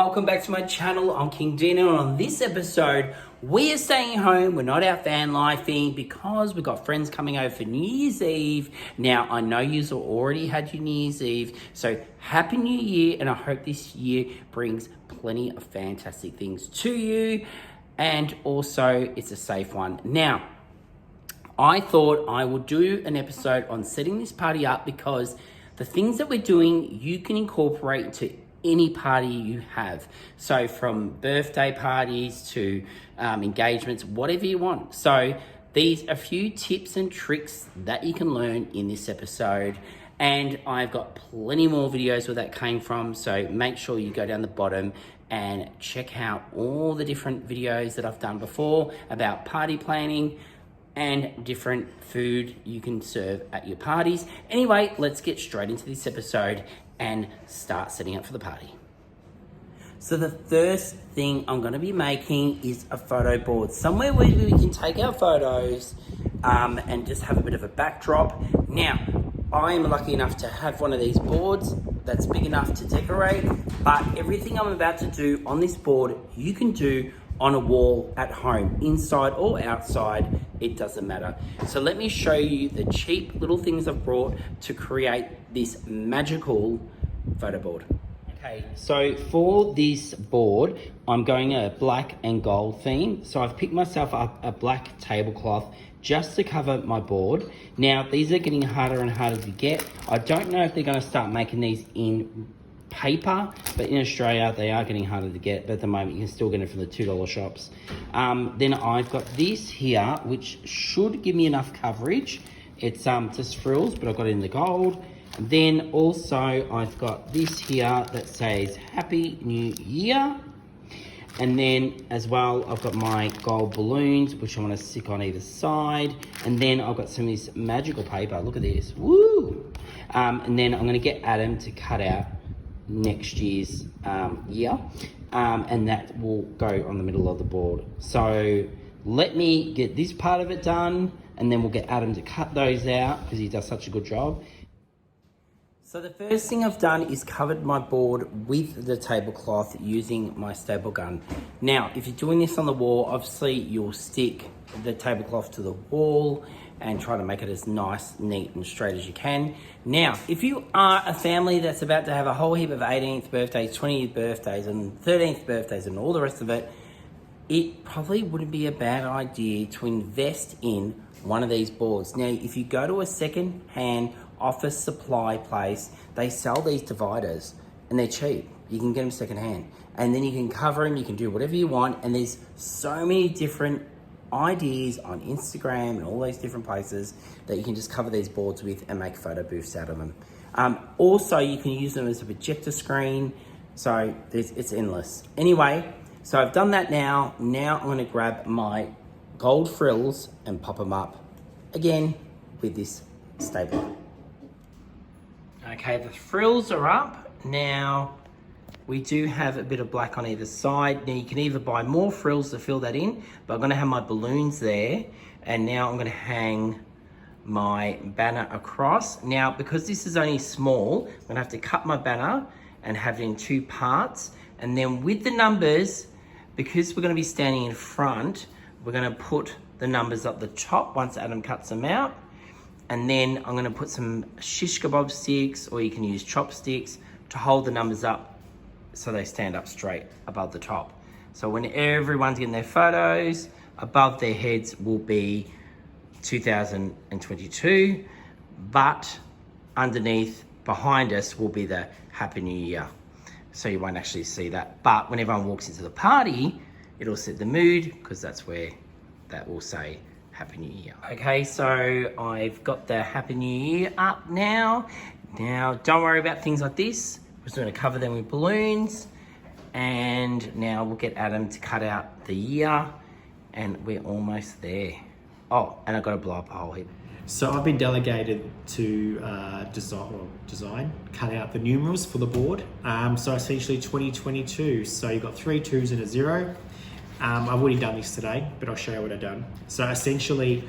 welcome back to my channel. I'm King Dino, and on this episode, we are staying home. We're not out van lifing because we've got friends coming over for New Year's Eve. Now, I know you've already had your New Year's Eve, so Happy New Year, and I hope this year brings plenty of fantastic things to you, and also it's a safe one. Now, I thought I would do an episode on setting this party up because the things that we're doing, you can incorporate into any party you have. So from birthday parties to engagements, whatever you want. So these are a few tips and tricks that you can learn in this episode. And I've got plenty more videos where that came from. So make sure you go down the bottom and check out all the different videos that I've done before about party planning and different food you can serve at your parties. Anyway, let's get straight into this episode and start setting up for the party. So the first thing I'm gonna be making is a photo board, somewhere where we can take our photos and just have a bit of a backdrop. Now, I am lucky enough to have one of these boards that's big enough to decorate, but everything I'm about to do on this board, you can do on a wall at home, inside or outside, it doesn't matter. So let me show you the cheap little things I've brought to create this magical photo board. Okay, so for this board, I'm going a black and gold theme. So I've picked myself up a black tablecloth just to cover my board. Now, these are getting harder and harder to get. I don't know if they're gonna start making these in paper, but in Australia they are getting harder to get, but at the moment you can still get it from the $2 shops. Then I've got this here which should give me enough coverage. It's just frills, but I've got it in the gold. And then also I've got this here that says Happy New Year, and then as well I've got my gold balloons which I want to stick on either side, and then I've got some of this magical paper. Look at this, woo! And then I'm going to get Adam to cut out next year's year, and that will go on the middle of the board. So let me get this part of it done, and then we'll get Adam to cut those out because he does such a good job. So the first thing I've done is covered my board with the tablecloth using my staple gun. Now, if you're doing this on the wall, obviously you'll stick the tablecloth to the wall and try to make it as nice, neat, and straight as you can. Now, if you are a family that's about to have a whole heap of 18th birthdays, 20th birthdays, and 13th birthdays, and all the rest of it, it probably wouldn't be a bad idea to invest in one of these boards. Now, if you go to a second-hand office supply place, they sell these dividers, and they're cheap. You can get them second-hand. And then you can cover them, you can do whatever you want, and there's so many different ideas on Instagram and all those different places that you can just cover these boards with and make photo booths out of them. Also, you can use them as a projector screen, so it's endless. Anyway, so I've done that now. Now I'm going to grab my gold frills and pop them up again with this stapler. Okay, the frills are up. Now, we do have a bit of black on either side. Now you can either buy more frills to fill that in, but I'm gonna have my balloons there. And now I'm gonna hang my banner across. Now, because this is only small, I'm gonna have to cut my banner and have it in two parts. And then with the numbers, because we're gonna be standing in front, we're gonna put the numbers up the top once Adam cuts them out. And then I'm gonna put some shish kebab sticks, or you can use chopsticks to hold the numbers up so they stand up straight above the top. So when everyone's getting their photos, above their heads will be 2022, but underneath, behind us, will be the Happy New Year. So you won't actually see that. But when everyone walks into the party, it'll set the mood, because that's where that will say Happy New Year. Okay, so I've got the Happy New Year up now. Now, don't worry about things like this. We're just gonna cover them with balloons. And now we'll get Adam to cut out the year, and we're almost there. Oh, and I've got to blow up a whole heap. So I've been delegated to cut out the numerals for the board. So essentially 2022. So you've got 3 2s and a 0. I've already done this today, but I'll show you what I've done. So essentially,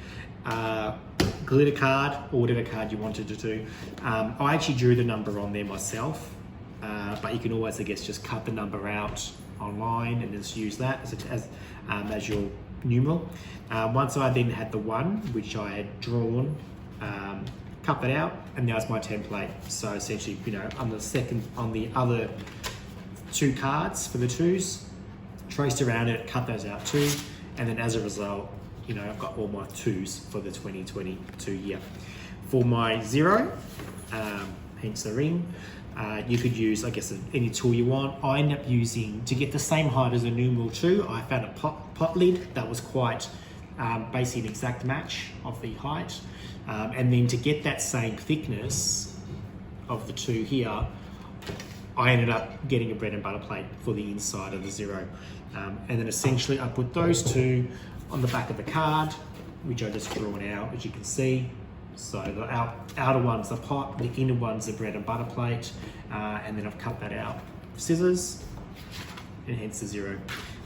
glitter card or whatever card you wanted to do. I actually drew the number on there myself. but you can always, I guess, just cut the number out online and just use that as your numeral. Once I then had the 1, which I had drawn, cut that out, and now it's my template. So essentially, on the other 2 cards for the 2s, traced around it, cut those out too, and then as a result, I've got all my 2s for the 2022 year. For my 0, hence the ring, you could use, I guess, any tool you want. I end up using, to get the same height as a numeral 2, I found a pot lid that was quite basically an exact match of the height. And then to get that same thickness of the 2 here, I ended up getting a bread and butter plate for the inside of the 0. And then essentially I put those 2 on the back of the card, which I just drawn out, as you can see. So the outer one's the pot, the inner one's the bread and butter plate, and then I've cut that out with scissors, and hence the 0.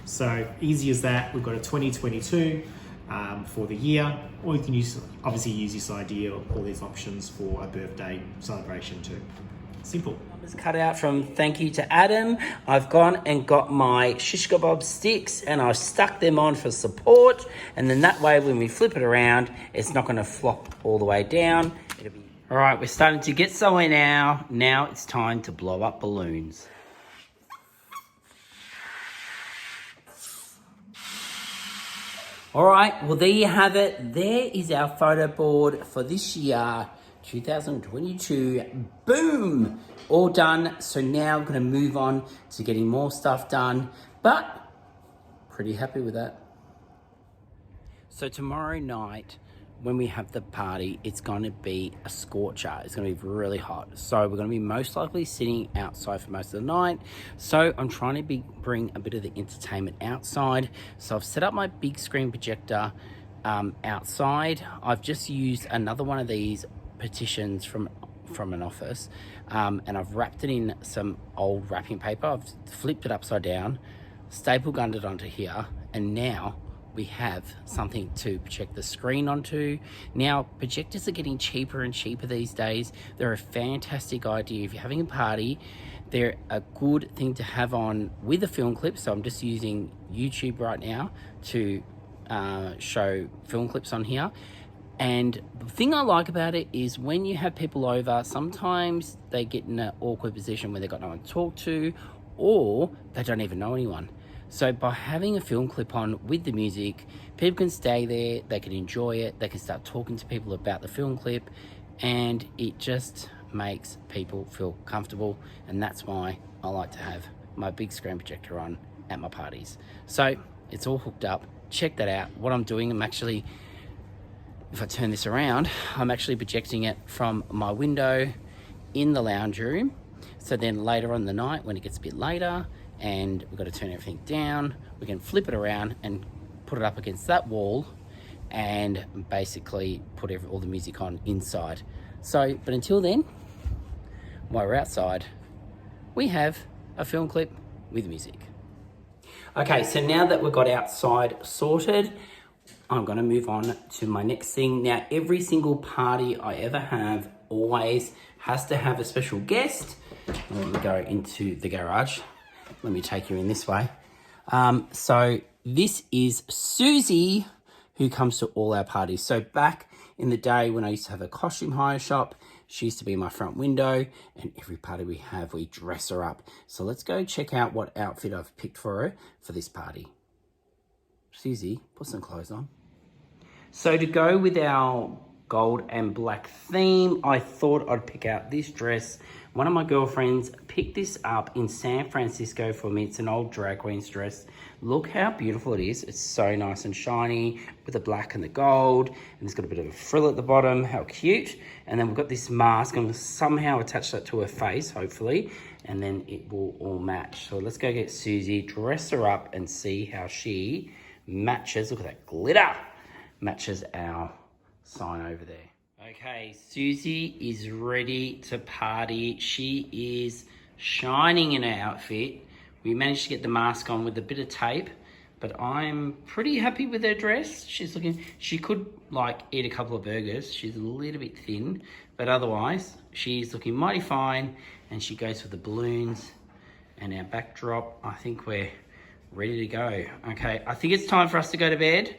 So easy as that. We've got a 2022 for the year, or you can obviously use this idea of all these options for a birthday celebration too. Simple. Numbers cut out from thank you to Adam. I've gone and got my shish kebab sticks and I've stuck them on for support, and then that way when we flip it around, it's not going to flop all the way down. All right, we're starting to get somewhere now. Now it's time to blow up balloons. All right, well, there you have it. There is our photo board for this year, 2022. Boom! All done. So now I'm going to move on to getting more stuff done, but pretty happy with that. So tomorrow night, when we have the party, it's going to be a scorcher. It's going to be really hot. So we're going to be most likely sitting outside for most of the night. So I'm trying to bring a bit of the entertainment outside. So I've set up my big screen projector outside. I've just used another one of these petitions from an office, and I've wrapped it in some old wrapping paper. I've flipped it upside down, staple gunned it onto here, and now we have something to project the screen onto. Now, projectors are getting cheaper and cheaper these days. They're a fantastic idea. If you're having a party, they're a good thing to have on with a film clip. So I'm just using YouTube right now to show film clips on here. And the thing I like about it is when you have people over, sometimes they get in an awkward position where they've got no one to talk to, or they don't even know anyone. So by having a film clip on with the music, people can stay there, they can enjoy it, they can start talking to people about the film clip, and it just makes people feel comfortable. And that's why I like to have my big screen projector on at my parties. So it's all hooked up. Check that out. What I'm doing, I'm actually, if I turn this around, I'm actually projecting it from my window in the lounge room. So then later on in the night, when it gets a bit later, and we've got to turn everything down, we can flip it around and put it up against that wall and basically put all the music on inside. So, but until then, while we're outside, we have a film clip with music. Okay, so now that we've got outside sorted, I'm going to move on to my next thing. Now, every single party I ever have always has to have a special guest. Let me go into the garage. Let me take you in this way. So this is Susie, who comes to all our parties. So back in the day when I used to have a costume hire shop, she used to be in my front window, and every party we have, we dress her up. So let's go check out what outfit I've picked for her for this party. Susie, put some clothes on. So to go with our gold and black theme, I thought I'd pick out this dress. One of my girlfriends picked this up in San Francisco for me. It's an old drag queen's dress. Look how beautiful it is. It's so nice and shiny with the black and the gold. And it's got a bit of a frill at the bottom. How cute. And then we've got this mask. I'm going to somehow attach that to her face, hopefully. And then it will all match. So let's go get Susie, dress her up, and see how she matches. Look at that glitter. Matches our sign over there. Okay, Susie is ready to party. She is shining in her outfit. We managed to get the mask on with a bit of tape, but I'm pretty happy with her dress. She's looking, she could like eat a couple of burgers. She's a little bit thin, but otherwise she's looking mighty fine. and she goes for the balloons and our backdrop. I think we're ready to go. Okay, I think it's time for us to go to bed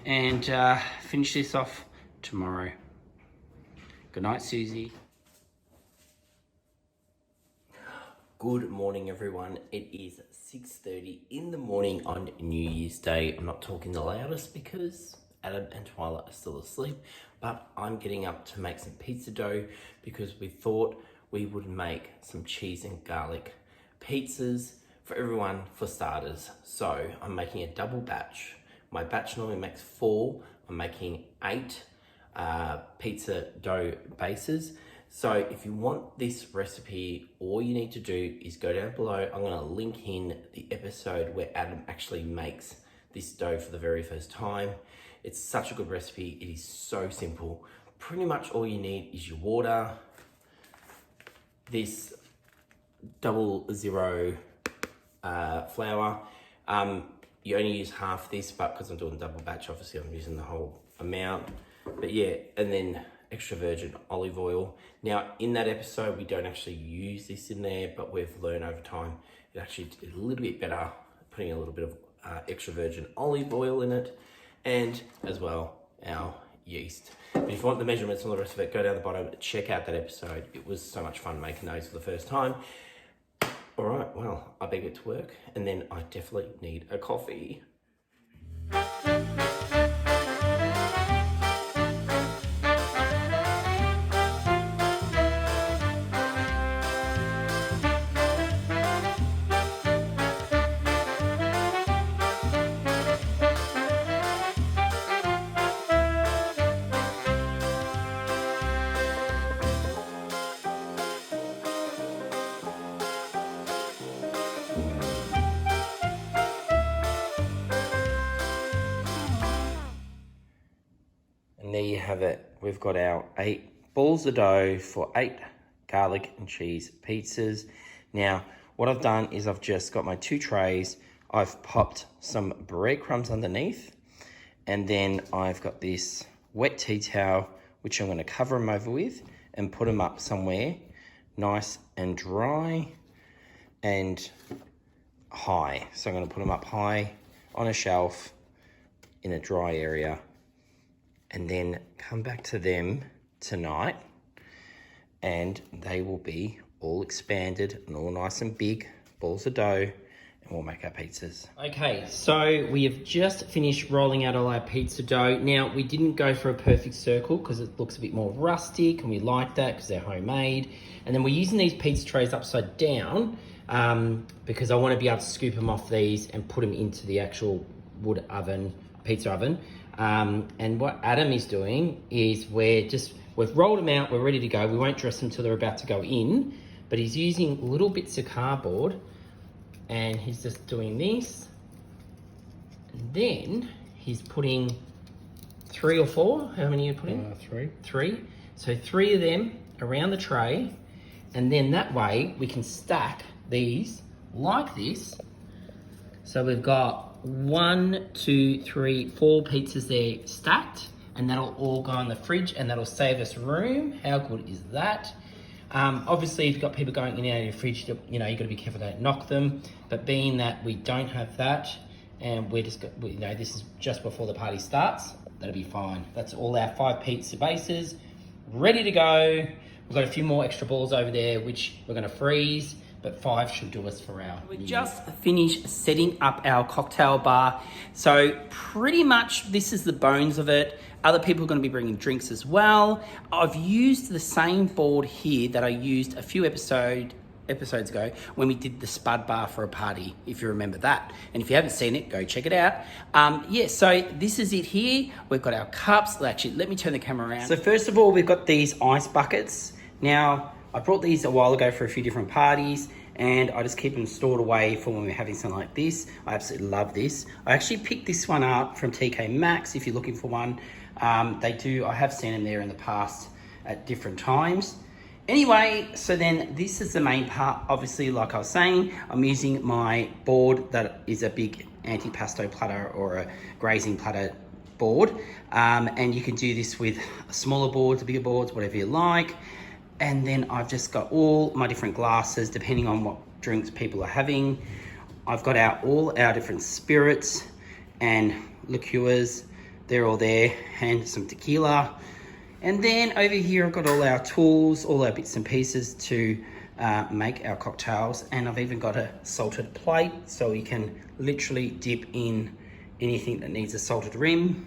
and finish this off tomorrow. Good night, Susie. Good morning, everyone. It is 6:30 in the morning on New Year's Day. I'm not talking the loudest because Adam and Twyla are still asleep, but I'm getting up to make some pizza dough because we thought we would make some cheese and garlic pizzas for everyone for starters. So I'm making a double batch. My batch normally makes 4. I'm making 8 pizza dough bases. So if you want this recipe, all you need to do is go down below. I'm gonna link in the episode where Adam actually makes this dough for the very first time. It's such a good recipe. It is so simple. Pretty much all you need is your water, this 00 flour. You only use half this, but because I'm doing double batch, obviously I'm using the whole amount. But yeah, and then extra virgin olive oil. Now in that episode, we don't actually use this in there, but we've learned over time, it actually is a little bit better putting a little bit of extra virgin olive oil in it, and as well, our yeast. But if you want the measurements and all the rest of it, go down the bottom, check out that episode. It was so much fun making those for the first time. All right, well, I better get to work, and then I definitely need a coffee. And there you have it. We've got our 8 balls of dough for 8 garlic and cheese pizzas. Now, what I've done is I've just got my 2 trays. I've popped some breadcrumbs underneath. And then I've got this wet tea towel, which I'm going to cover them over with and put them up somewhere nice and dry and high. So I'm going to put them up high on a shelf in a dry area, and then come back to them tonight, and they will be all expanded and all nice and big balls of dough, and we'll make our pizzas. Okay, so we have just finished rolling out all our pizza dough. Now, we didn't go for a perfect circle because it looks a bit more rustic, and we like that because they're homemade. And then we're using these pizza trays upside down because I want to be able to scoop them off these and put them into the actual wood oven, pizza oven. And what Adam is doing is we've rolled them out, we're ready to go. We won't dress them till they're about to go in, but he's using little bits of cardboard, and he's just doing this. And then he's putting 3 or 4, how many are you putting? 3. 3. So 3 of them around the tray, and then that way we can stack these like this. So we've got 1, 2, 3, 4 pizzas there stacked, and that'll all go in the fridge, and that'll save us room. How good is that? Obviously, if you've got people going in and out of your fridge, you know, you've got to be careful don't knock them. But being that we don't have that, and this is just before the party starts, that'll be fine. That's all our 5 pizza bases ready to go. We've got a few more extra balls over there, which we're going to freeze, but 5 should do us for our... We just finished setting up our cocktail bar. So pretty much this is the bones of it. Other people are going to be bringing drinks as well. I've used the same board here that I used a few episodes ago when we did the spud bar for a party, if you remember that. And if you haven't seen it, go check it out. So this is it here. We've got our cups. Actually, let me turn the camera around. So first of all, we've got these ice buckets. Now, I brought these a while ago for a few different parties, and I just keep them stored away for when we're having something like this. I absolutely love this. I actually picked this one up from TK Maxx if you're looking for one. I have seen them there in the past at different times. Anyway, so then this is the main part. Obviously, like I was saying, I'm using my board that is a big antipasto platter or a grazing platter board. And you can do this with smaller boards, bigger boards, whatever you like. And then I've just got all my different glasses, depending on what drinks people are having. I've got all our different spirits and liqueurs. They're all there, and some tequila. And then over here, I've got all our tools, all our bits and pieces to make our cocktails. And I've even got a salted plate, so you can literally dip in anything that needs a salted rim.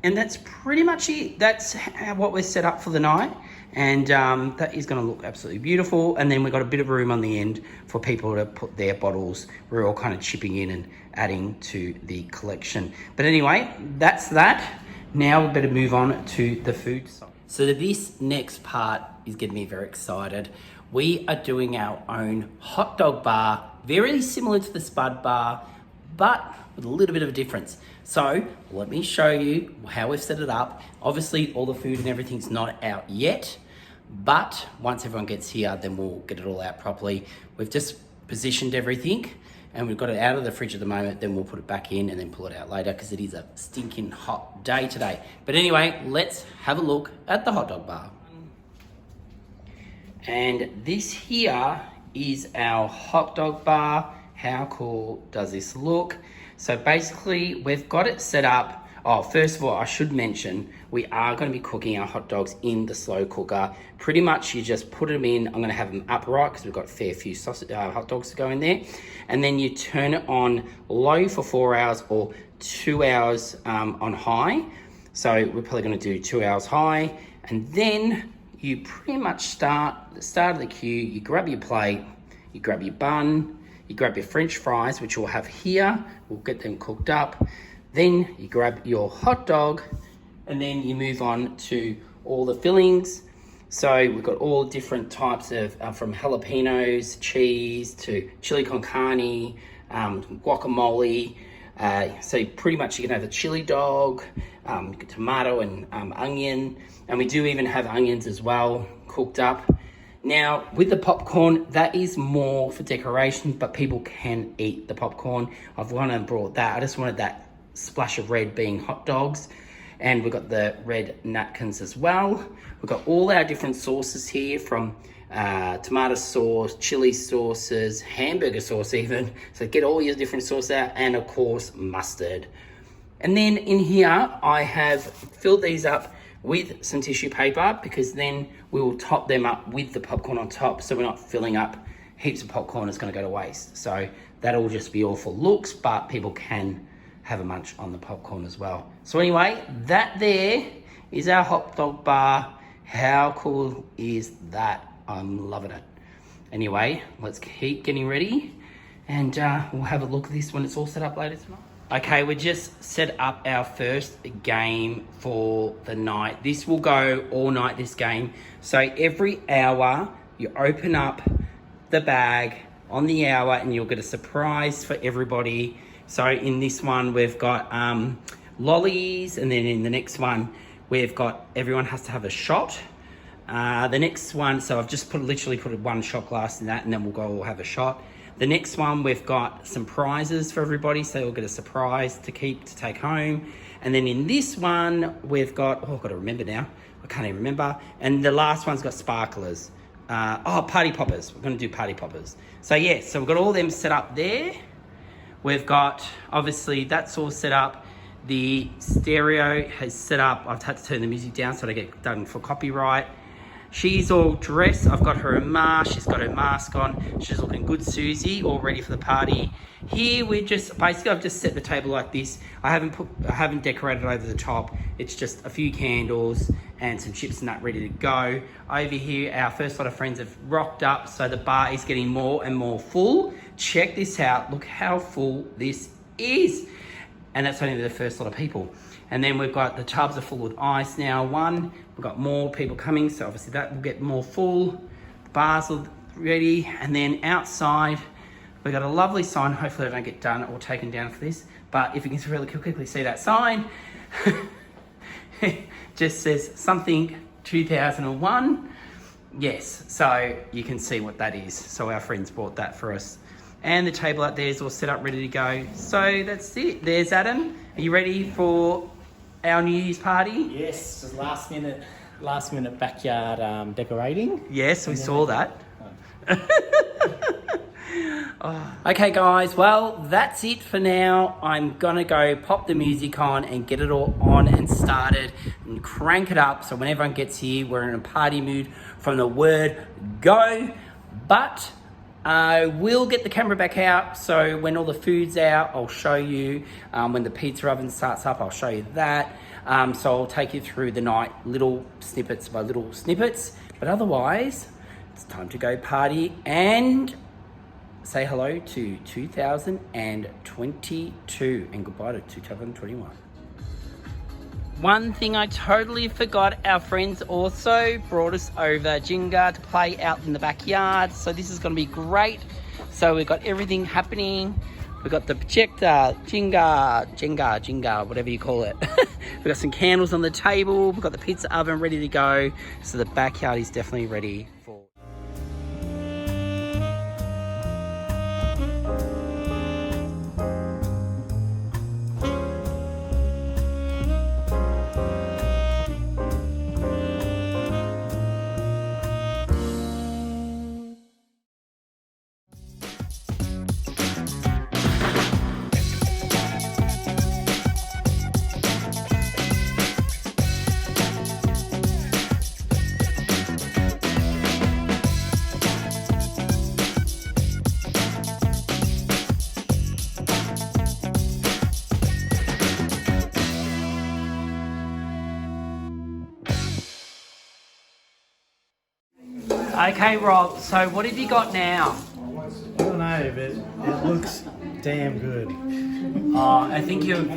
And that's pretty much it. That's what we're set up for the night. And that is going to look absolutely beautiful. And then we've got a bit of room on the end for people to put their bottles. We're all kind of chipping in and adding to the collection. But anyway, that's that. Now we better move on to the food side. So this next part is getting me very excited. We are doing our own hot dog bar, very similar to the Spud bar, but with a little bit of a difference. So let me show you how we've set it up. Obviously, all the food and everything's not out yet, but once everyone gets here, then we'll get it all out properly. We've just positioned everything and we've got it out of the fridge at the moment. Then we'll put it back in and then pull it out later because it is a stinking hot day today. But anyway, let's have a look at the hot dog bar. And this here is our hot dog bar. How cool does this look? So basically, we've got it set up. Oh, first of all, I should mention, we are going to be cooking our hot dogs in the slow cooker. Pretty much, you just put them in. I'm going to have them upright because we've got a fair few hot dogs to go in there. And then you turn it on low for 4 hours or 2 hours on high. So we're probably going to do 2 hours high. And then you pretty much start at the start of the queue. You grab your plate, you grab your bun, you grab your French fries, which we'll have here. We'll get them cooked up. Then you grab your hot dog and then you move on to all the fillings. So we've got all different types of, from jalapenos, cheese to chili con carne, guacamole. So pretty much you can have a chili dog, tomato and onion. And we do even have onions as well, cooked up. Now, with the popcorn, that is more for decoration, but people can eat the popcorn. I've gone and brought that. I just wanted that splash of red being hot dogs. And we've got the red napkins as well. We've got all our different sauces here from tomato sauce, chili sauces, hamburger sauce even. So get all your different sauce out, and of course, mustard. And then in here, I have filled these up with some tissue paper because then we will top them up with the popcorn on top, so we're not filling up heaps of popcorn. It's going to go to waste. So that'll just be all for looks, but people can have a munch on the popcorn as well. So anyway, that there is our hot dog bar. How cool is that? I'm loving it. Anyway, let's keep getting ready and we'll have a look at this when it's all set up later tonight. Okay, we just set up our first game for the night. This will go all night, this game. So every hour, you open up the bag on the hour and you'll get a surprise for everybody. So in this one, we've got lollies, and then in the next one, we've got everyone has to have a shot. The next one, so I've just literally put one shot glass in that, and then we'll go all have a shot. The next one, we've got some prizes for everybody, so you'll get a surprise to take home. And then in this one, we've got, I've got to remember now. I can't even remember. And the last one's got sparklers. Party poppers. We're going to do party poppers. So yeah, so we've got all them set up there. We've got, obviously, that's all set up. The stereo has set up. I've had to turn the music down so I don't get done for copyright. She's all dressed. I've got her a mask. She's got her mask on. She's looking good, Susie, all ready for the party. Here we're just, basically I've just set the table like this. I haven't decorated over the top. It's just a few candles and some chips and that ready to go. Over here, our first lot of friends have rocked up, so the bar is getting more and more full. Check this out. Look how full this is. And that's only the first lot of people. And then we've got the tubs are full with ice now. We've got more people coming, so obviously that will get more full. The bars are ready. And then outside, we've got a lovely sign. Hopefully I don't get done or taken down for this. But if you can really quickly see that sign, it just says something 2001. Yes, so you can see what that is. So our friends bought that for us. And the table out there is all set up, ready to go. So that's it. There's Adam. Are you ready for our New Year's party? Yes, just last minute. last minute backyard decorating. Yes, we saw that. Okay guys, well that's it for now. I'm gonna go pop the music on and get it all on and started and crank it up so when everyone gets here we're in a party mood from the word go. But I will get the camera back out, so when all the food's out I'll show you. When the pizza oven starts up I'll show you that. So I'll take you through the night, little snippets by little snippets. But otherwise it's time to go party and say hello to 2022 and goodbye to 2021. One thing I totally forgot, our friends also brought us over Jenga to play out in the backyard. So this is going to be great. So we've got everything happening. We've got the projector, Jenga, whatever you call it. We've got some candles on the table. We've got the pizza oven ready to go. So the backyard is definitely ready for... Okay, Rob, so what have you got now? I don't know, but it looks damn good. I think you've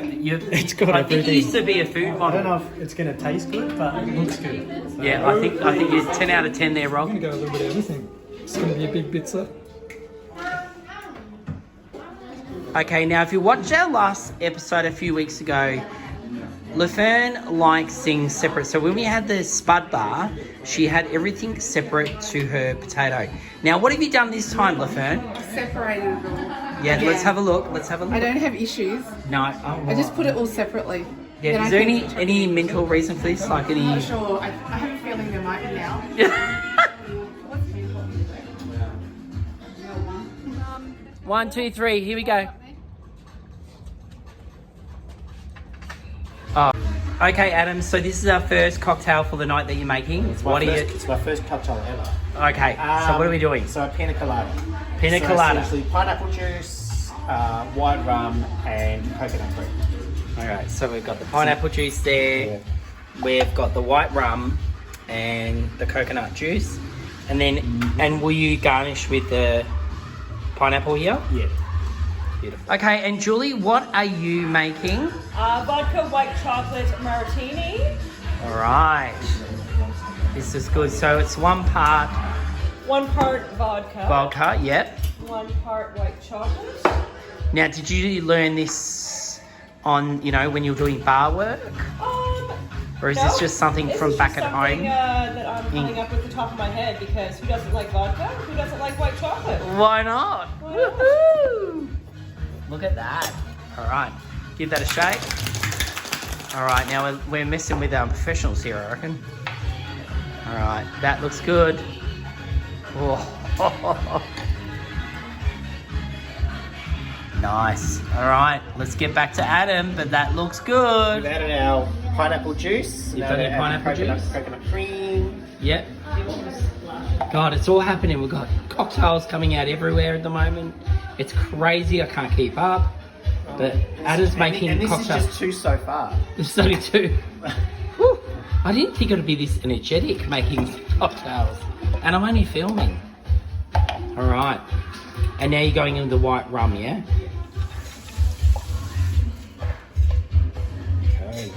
It's got I think you everything. used to be a food I model. don't know if it's going to taste good, but it looks good. So, Yeah, I think you're 10 out of 10 there, Rob. I'm gonna go a little bit of everything. It's gonna be a big pizza. Okay, now if you watched our last episode a few weeks ago, LaFern likes things separate. So when we had the spud bar, she had everything separate to her potato. Now, what have you done this time, LaFern? Separated it all. Yeah, let's have a look. Let's have a look. I don't have issues. No, I just put it all separately. Yeah, Then is I there can- any mental reason for this? Like any? I'm not sure. I have a feeling there might be now. One, two, three. Here we go. Oh, okay, Adam. So this is our first cocktail for the night that you're making. It's my first cocktail ever. Okay. So what are we doing? So a pina colada. Pina colada. Essentially pineapple juice, white rum, and coconut cream. All right. So we've got the pineapple juice there. Yeah. We've got the white rum and the coconut juice, and then and will you garnish with the pineapple here? Yeah. Beautiful. Okay. And Julie, what are you making? Vodka white chocolate martini. All right. This is good. So it's 1 part 1 part vodka. vodka. Yep. 1 part white chocolate. Now, did you learn this on, when you were doing bar work? Or is this just something This from is back just at something, home? that I'm coming up with the top of my head, because who doesn't like vodka? Who doesn't like white chocolate? Why not? Why not? Woohoo! Look at that. All right. Give that a shake. All right. Now we're messing with our professionals here, I reckon. All right. That looks good. Oh. Nice. All right. Let's get back to Adam, but that looks good. We've added our pineapple juice. You've done your pineapple juice? Coconut cream. Yep. God, it's all happening. We've got cocktails coming out everywhere at the moment. It's crazy. I can't keep up. But Adam's making and this cocktails. is just 2 so far. There's only 2. Whew. I didn't think it would be this energetic making cocktails. And I'm only filming. All right. And now you're going into the white rum, yeah? Okay.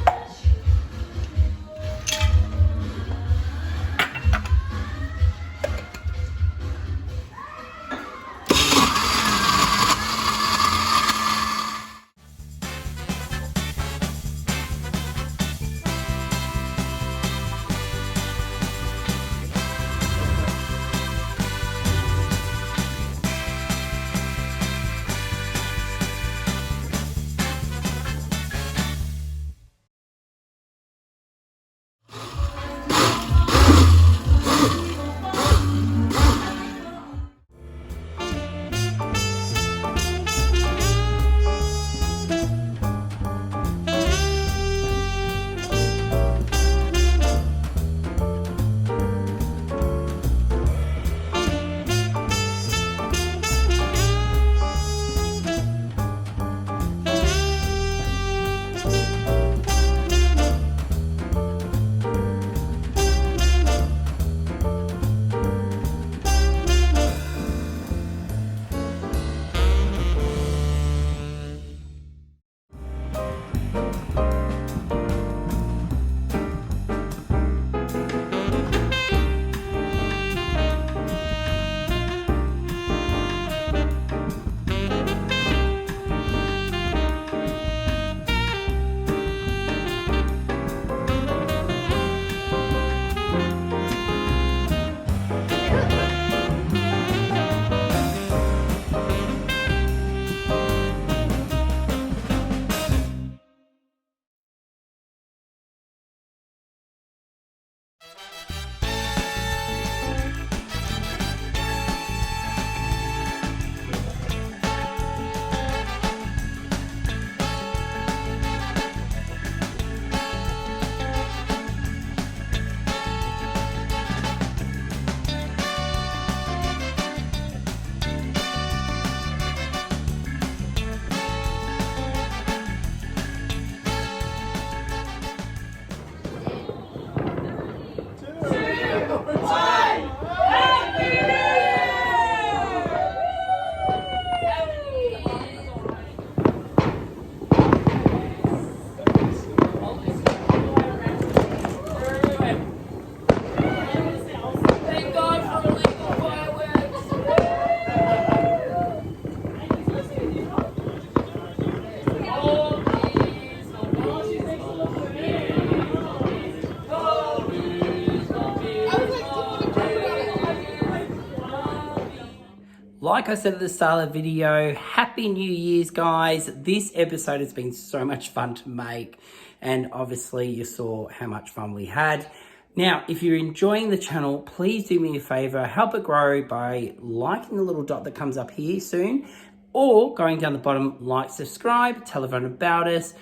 Like I said at the start of the video, Happy New Year's, guys. This episode has been so much fun to make, and obviously you saw how much fun we had. Now, if you're enjoying the channel, please do me a favor, help it grow by liking the little dot that comes up here soon, or going down the bottom, like, subscribe, tell everyone about us.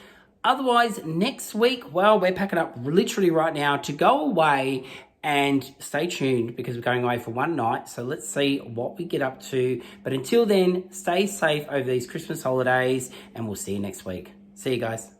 Otherwise, next week, well, we're packing up literally right now to go away, and stay tuned because we're going away for one night. So let's see what we get up to. But until then, stay safe over these Christmas holidays, and we'll see you next week. See you guys.